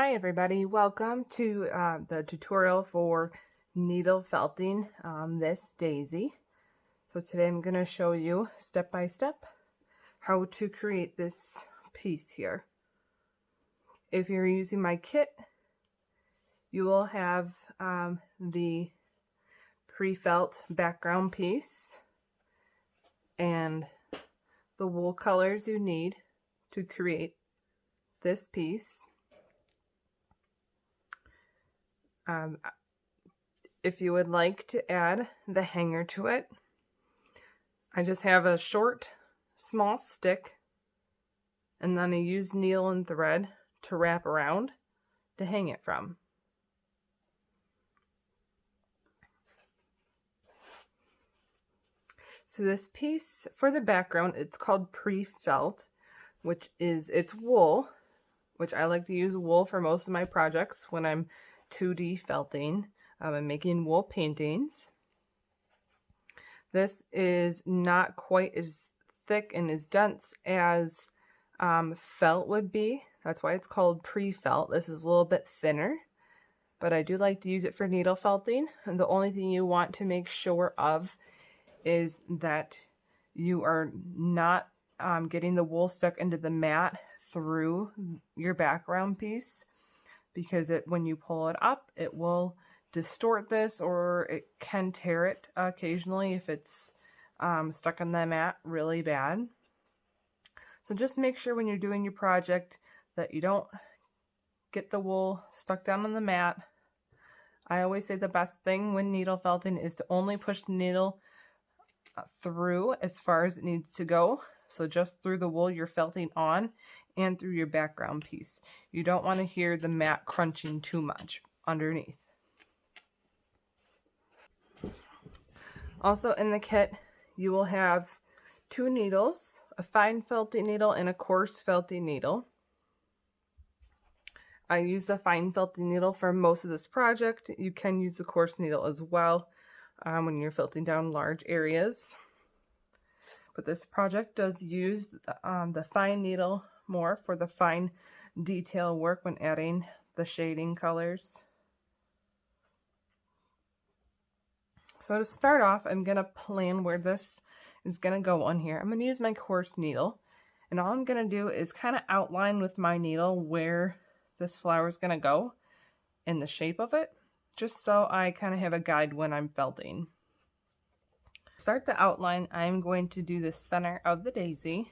Hi everybody, welcome to the tutorial for needle felting this daisy. So today I'm going to show you step by step how to create this piece here. If you're using my kit, you will have the pre-felt background piece and the wool colors you need to create this piece. If you would like to add the hanger to it, I just have a short, small stick, and then I use needle and thread to wrap around to hang it from. So this piece for the background, it's called pre-felt, which is, it's wool, which I like to use wool for most of my projects when I'm 2D felting. I'm making wool paintings. This is not quite as thick and as dense as felt would be. That's why it's called pre-felt. This is a little bit thinner, but I do like to use it for needle felting. And the only thing you want to make sure of is that you are not getting the wool stuck into the mat through your background piece, because when you pull it up, it will distort this, or it can tear it occasionally if it's stuck on the mat really bad. So just make sure when you're doing your project that you don't get the wool stuck down on the mat. I always say the best thing when needle felting is to only push the needle through as far as it needs to go. So just through the wool you're felting on and through your background piece. You don't want to hear the mat crunching too much underneath. Also in the kit, you will have 2 needles, a fine felting needle and a coarse felting needle. I use the fine felting needle for most of this project. You can use the coarse needle as well when you're felting down large areas. But this project does use the fine needle more for the fine detail work when adding the shading colors. So to start off, I'm going to plan where this is going to go on here. I'm going to use my coarse needle, and all I'm going to do is kind of outline with my needle where this flower is going to go and the shape of it, just so I kind of have a guide when I'm felting. To start the outline, I'm going to do the center of the daisy.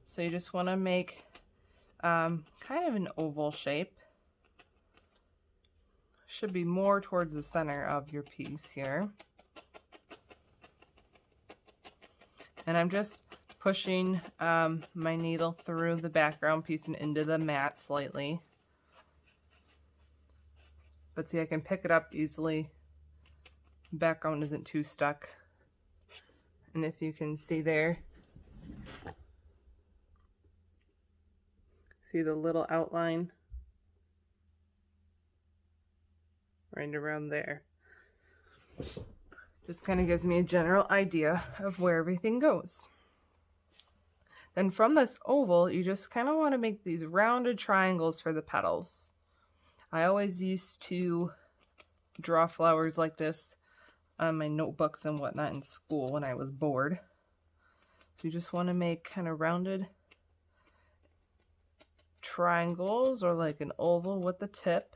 So you just want to make kind of an oval shape. Should be more towards the center of your piece here. And I'm just pushing my needle through the background piece and into the mat slightly. But see, I can pick it up easily. The background isn't too stuck. And if you can see there, see the little outline? Right around there. Just kind of gives me a general idea of where everything goes. Then from this oval, you just kind of want to make these rounded triangles for the petals. I always used to draw flowers like this on my notebooks and whatnot in school when I was bored. So you just want to make kind of rounded triangles, or like an oval with the tip.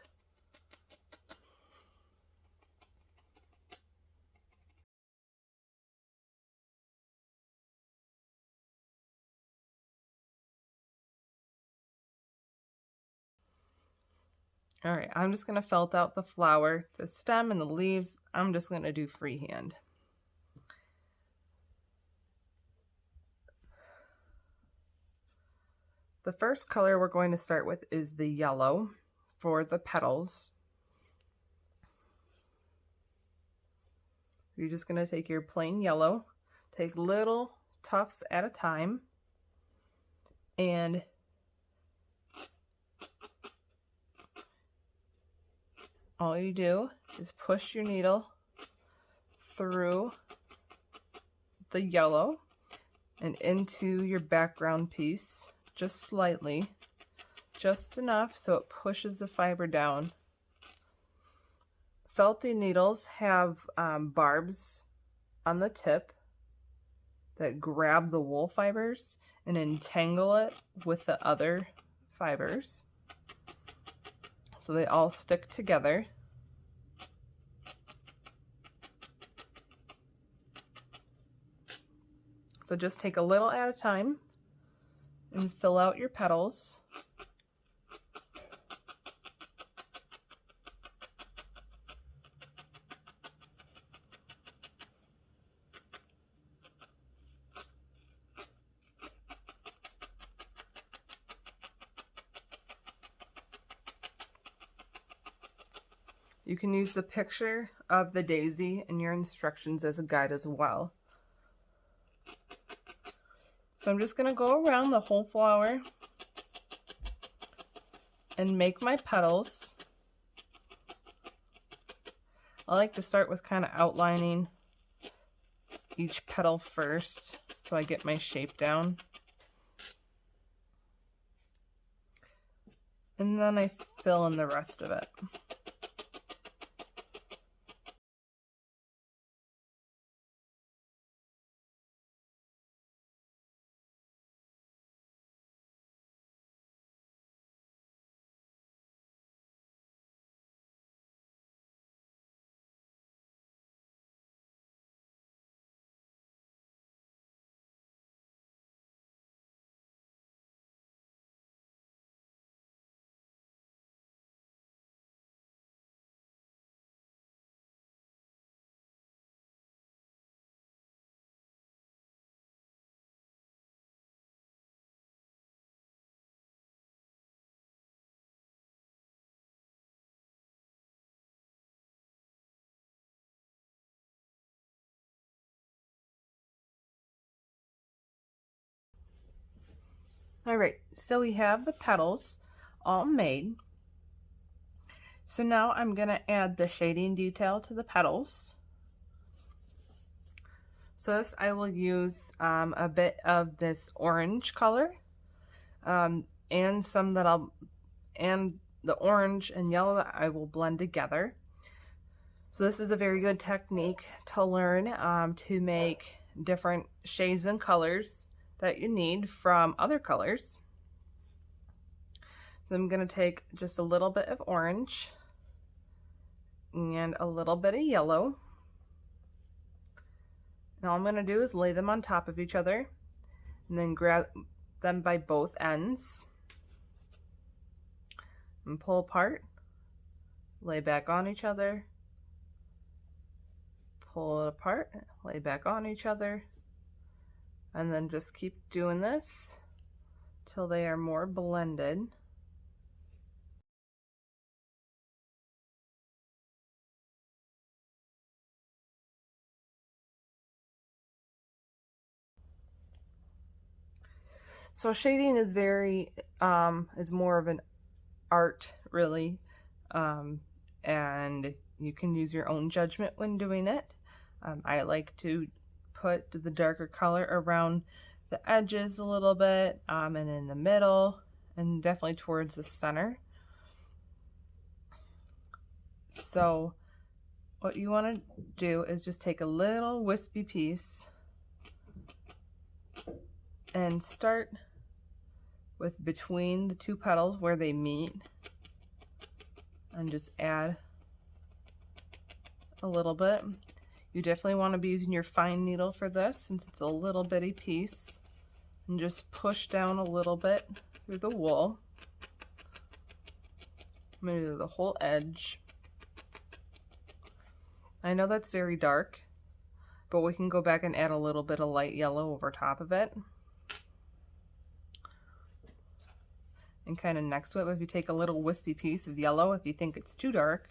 Alright, I'm just going to felt out the flower, the stem and the leaves. I'm just going to do freehand. The first color we're going to start with is the yellow for the petals. You're just going to take your plain yellow, take little tufts at a time, and all you do is push your needle through the yellow and into your background piece just slightly, just enough so it pushes the fiber down. Felting needles have barbs on the tip that grab the wool fibers and entangle it with the other fibers, so they all stick together. So just take a little at a time and fill out your petals. You can use the picture of the daisy in your instructions as a guide as well. So I'm just going to go around the whole flower and make my petals. I like to start with kind of outlining each petal first so I get my shape down. And then I fill in the rest of it. All right, so we have the petals all made. So now I'm going to add the shading detail to the petals. So this, I will use a bit of this orange color and some that and the orange and yellow that I will blend together. So this is a very good technique to learn to make different shades and colors that you need from other colors. So I'm going to take just a little bit of orange and a little bit of yellow. And all I'm going to do is lay them on top of each other and then grab them by both ends and pull apart, lay back on each other, pull it apart, lay back on each other, and then just keep doing this till they are more blended. So shading is is more of an art, really, and you can use your own judgment when doing it. I like to put the darker color around the edges a little bit, and in the middle, and definitely towards the center. So what you want to do is just take a little wispy piece and start with between the two petals where they meet, and just add a little bit. You definitely want to be using your fine needle for this since it's a little bitty piece, and just push down a little bit through the wool. I'm going to do the whole edge. I know that's very dark, but we can go back and add a little bit of light yellow over top of it. And kind of next to it, if you take a little wispy piece of yellow, if you think it's too dark,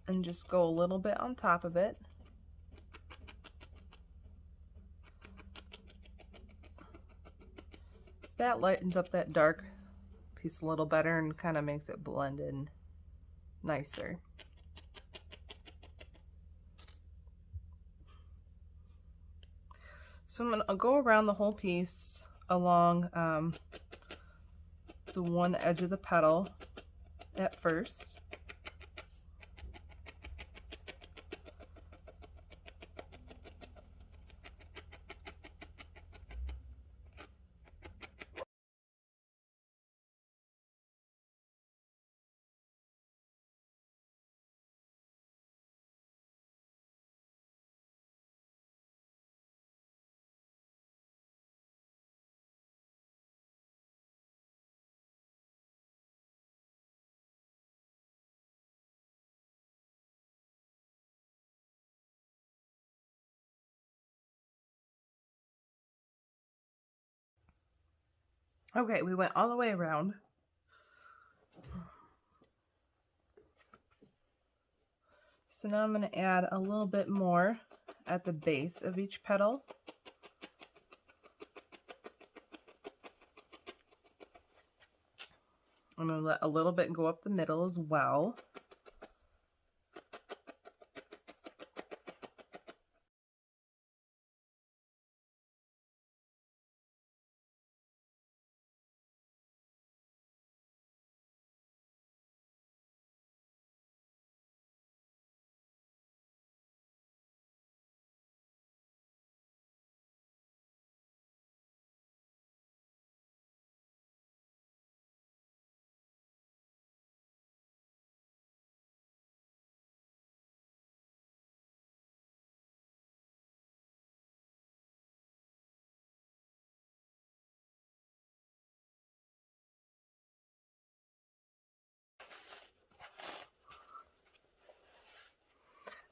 and just go a little bit on top of it. That lightens up that dark piece a little better and kind of makes it blend in nicer. So I'll go around the whole piece along the one edge of the petal at first. Okay, we went all the way around. So now I'm going to add a little bit more at the base of each petal. I'm going to let a little bit go up the middle as well.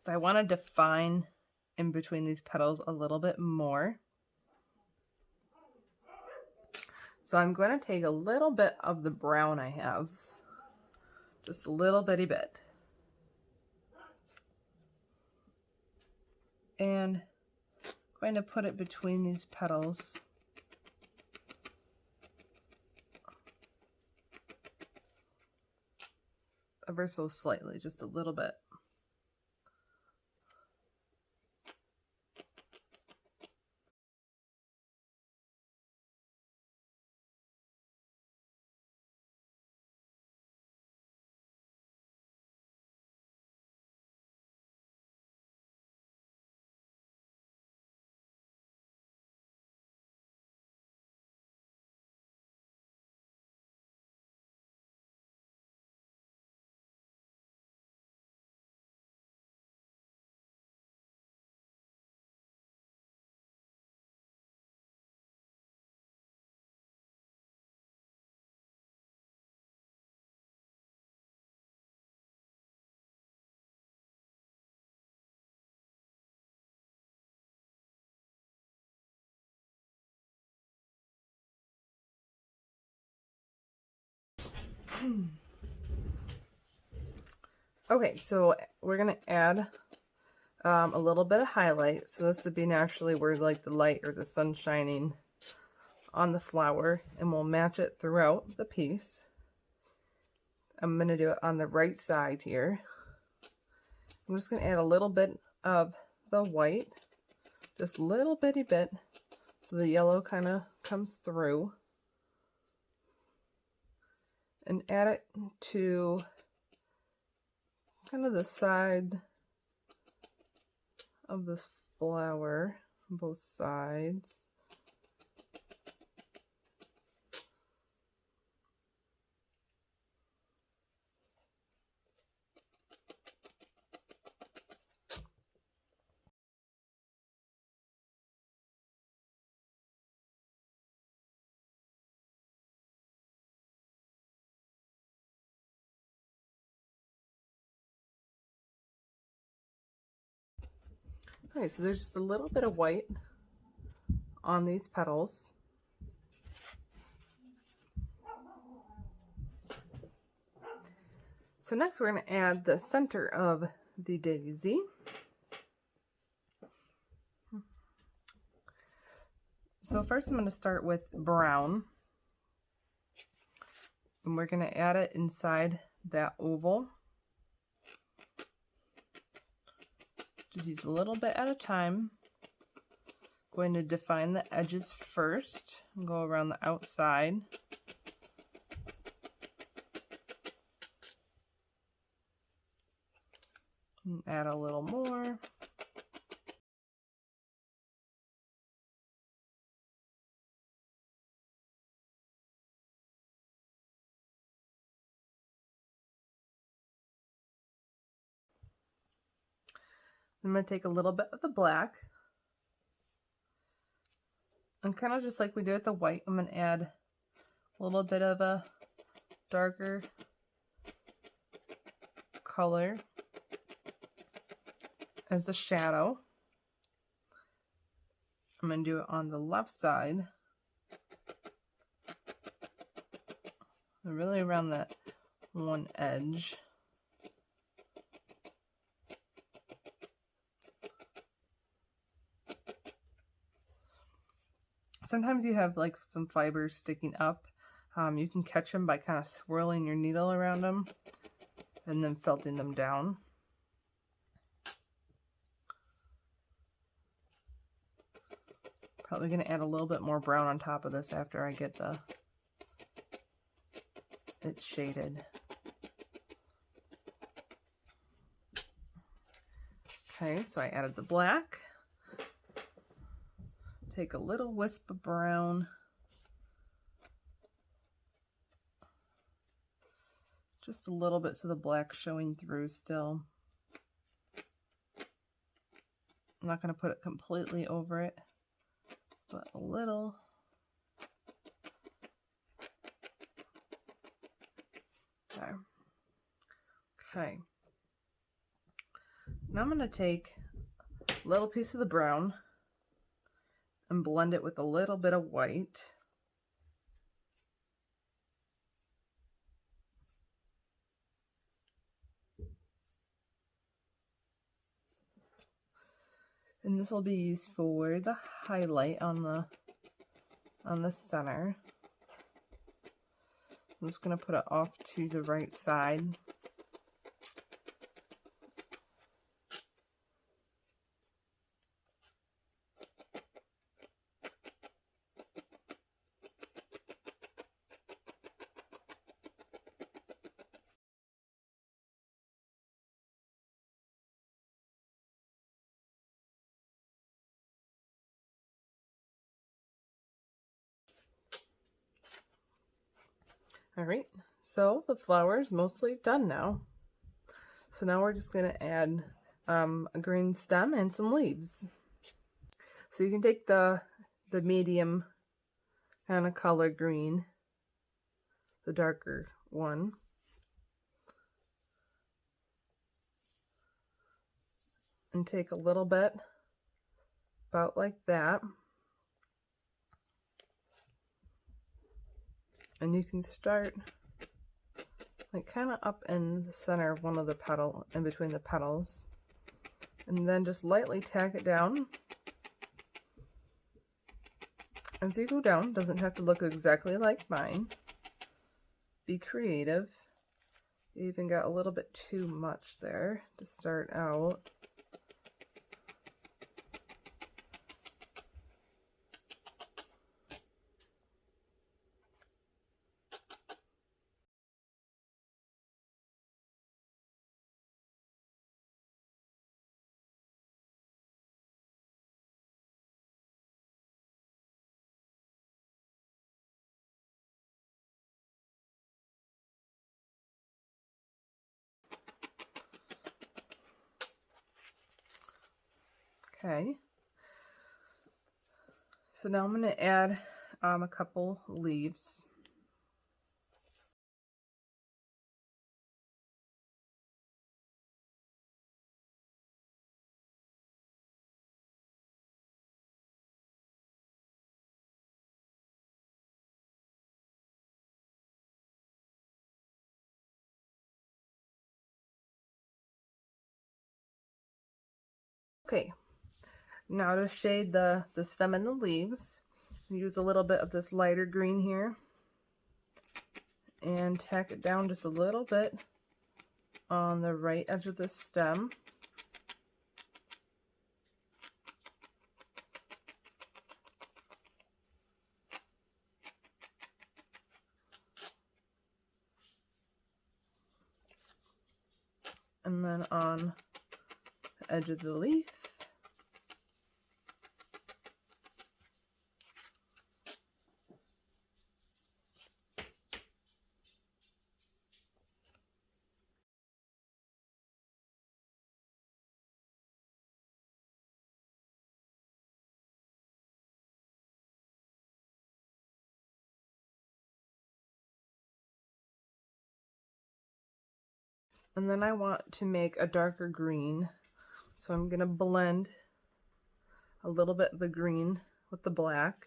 So I want to define in between these petals a little bit more. So I'm going to take a little bit of the brown I have, just a little bitty bit, and I'm going to put it between these petals. Ever so slightly, just a little bit. Okay, so we're gonna add a little bit of highlight. So this would be naturally where like the light or the sun shining on the flower, and we'll match it throughout the piece. I'm gonna do it on the right side here. I'm just gonna add a little bit of the white, just a little bitty bit, so the yellow kind of comes through, and add it to kind of the side of this flower, both sides. Okay, so there's just a little bit of white on these petals. So next we're going to add the center of the daisy. So first I'm going to start with brown, and we're going to add it inside that oval. Just use a little bit at a time going to define the edges first and go around the outside. And add a little more. I'm going to take a little bit of the black and kind of just like we did with the white, I'm going to add a little bit of a darker color as a shadow. I'm going to do it on the left side, really around that one edge. Sometimes you have like some fibers sticking up. You can catch them by kind of swirling your needle around them and then felting them down. Probably going to add a little bit more brown on top of this after I get it shaded. Okay, so I added the black. Take a little wisp of brown. Just a little bit so the black's showing through still. I'm not going to put it completely over it, but a little. There. Okay. Now I'm going to take a little piece of the brown and blend it with a little bit of white. And this will be used for the highlight on the center. I'm just going to put it off to the right side. All right, so the flower is mostly done now. So now we're just going to add a green stem and some leaves. So you can take the medium kind of color green, the darker one, and take a little bit, about like that. And you can start like kind of up in the center of one of the petal, in between the petals, and then just lightly tack it down. As you go down, doesn't have to look exactly like mine. Be creative. You even got a little bit too much there to start out. Okay, so now I'm going to add a couple leaves. Okay. Now to shade the stem and the leaves, use a little bit of this lighter green here and tack it down just a little bit on the right edge of the stem. and then on the edge of the leaf. And then I want to make a darker green, so I'm going to blend a little bit of the green with the black.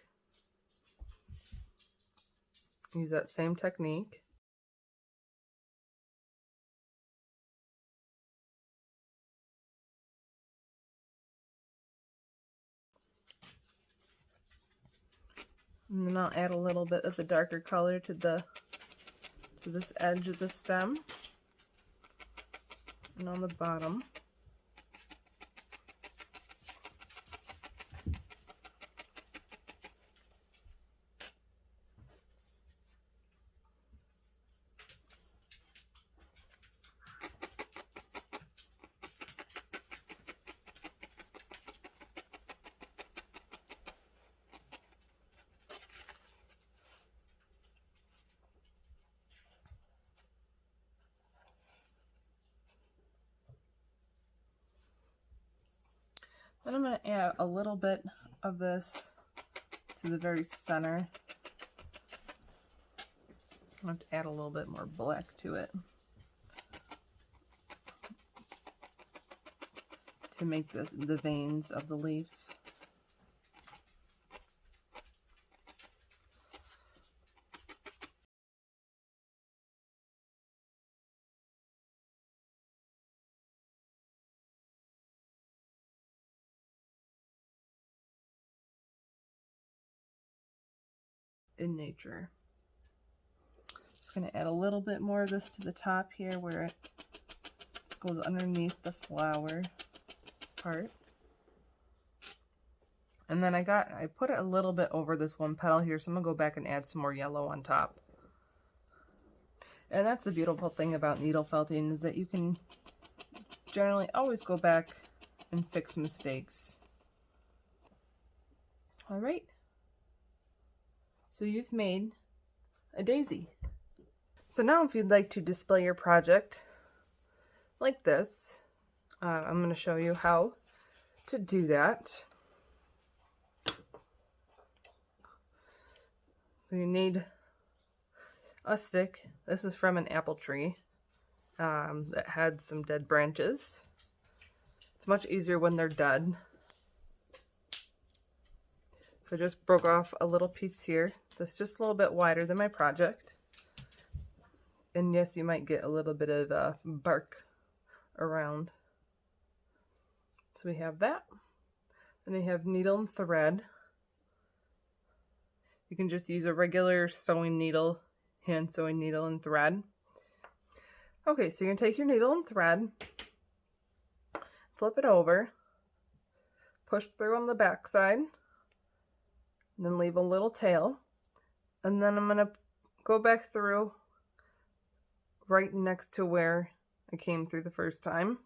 Use that same technique. And then I'll add a little bit of the darker color to this edge of the stem and on the bottom. Then I'm going to add a little bit of this to the very center. I have to add a little bit more black to it to make this the veins of the leaf. In nature. Just going to add a little bit more of this to the top here where it goes underneath the flower part. And then I put it a little bit over this one petal here, so I'm going to go back and add some more yellow on top. And that's the beautiful thing about needle felting, is that you can generally always go back and fix mistakes. All right. So you've made a daisy. So now if you'd like to display your project like this, I'm going to show you how to do that. So you need a stick. This is from an apple tree that had some dead branches. It's much easier when they're dead. So I just broke off a little piece here that's just a little bit wider than my project. And yes, you might get a little bit of bark around. So we have that. Then you have needle and thread. You can just use a regular sewing needle, hand sewing needle and thread. Okay, so you're going to take your needle and thread, flip it over, push through on the back side, and then leave a little tail. And then I'm going to go back through right next to where I came through the first time.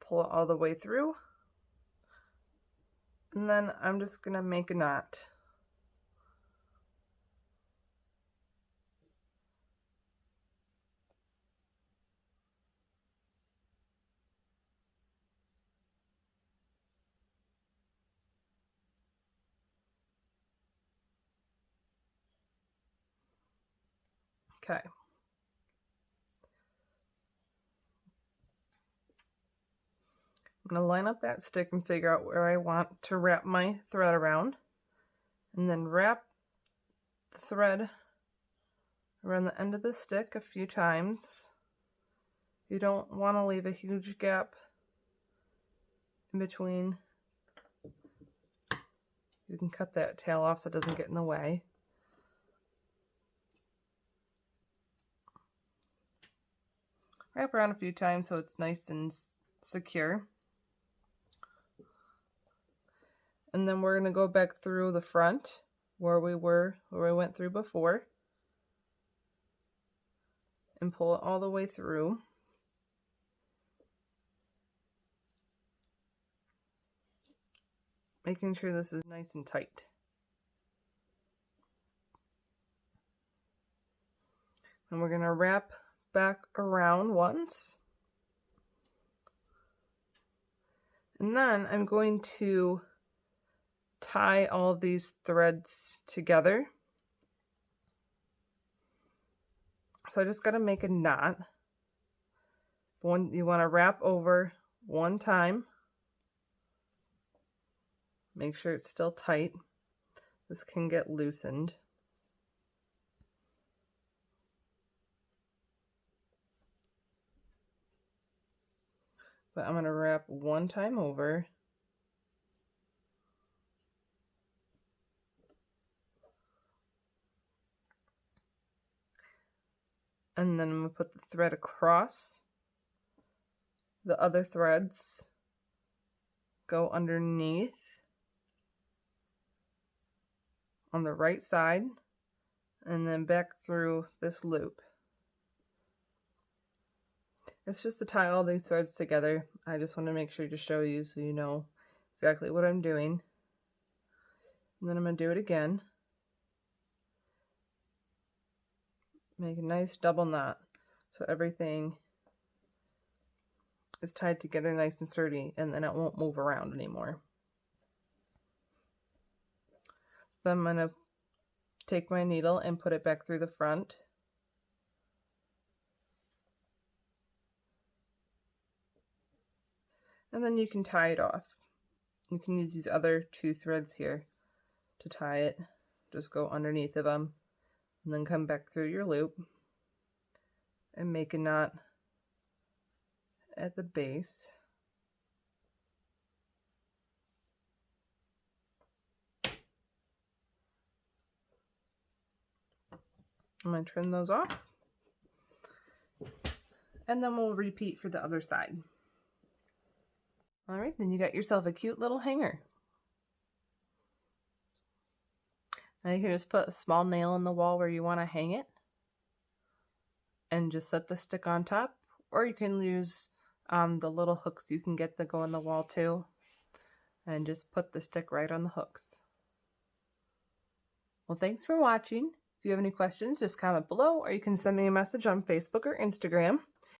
Pull it all the way through. And then I'm just going to make a knot. Okay. I'm going to line up that stick and figure out where I want to wrap my thread around. And then wrap the thread around the end of the stick a few times. You don't want to leave a huge gap in between. You can cut that tail off so it doesn't get in the way. Wrap around a few times so it's nice and secure. And then we're going to go back through the front where we went through before, and pull it all the way through. making sure this is nice and tight. And we're going to wrap back around once. And then I'm going to tie all these threads together. So I just got to make a knot. You want to wrap over one time. Make sure it's still tight. This can get loosened. But I'm going to wrap one time over. And then I'm going to put the thread across. The other threads go underneath on the right side and then back through this loop. It's just to tie all these threads together. I just want to make sure to show you so you know exactly what I'm doing. And then I'm going to do it again. Make a nice double knot so everything is tied together nice and sturdy, and then it won't move around anymore. So then I'm going to take my needle and put it back through the front. And then you can tie it off. You can use these other two threads here to tie it. Just go underneath of them and then come back through your loop and make a knot at the base. I'm going to trim those off. And then we'll repeat for the other side. All right, then you got yourself a cute little hanger. Now you can just put a small nail in the wall where you want to hang it and just set the stick on top, or you can use the little hooks you can get that go in the wall too, and just put the stick right on the hooks. Well, thanks for watching. If you have any questions, just comment below, or you can send me a message on Facebook or Instagram.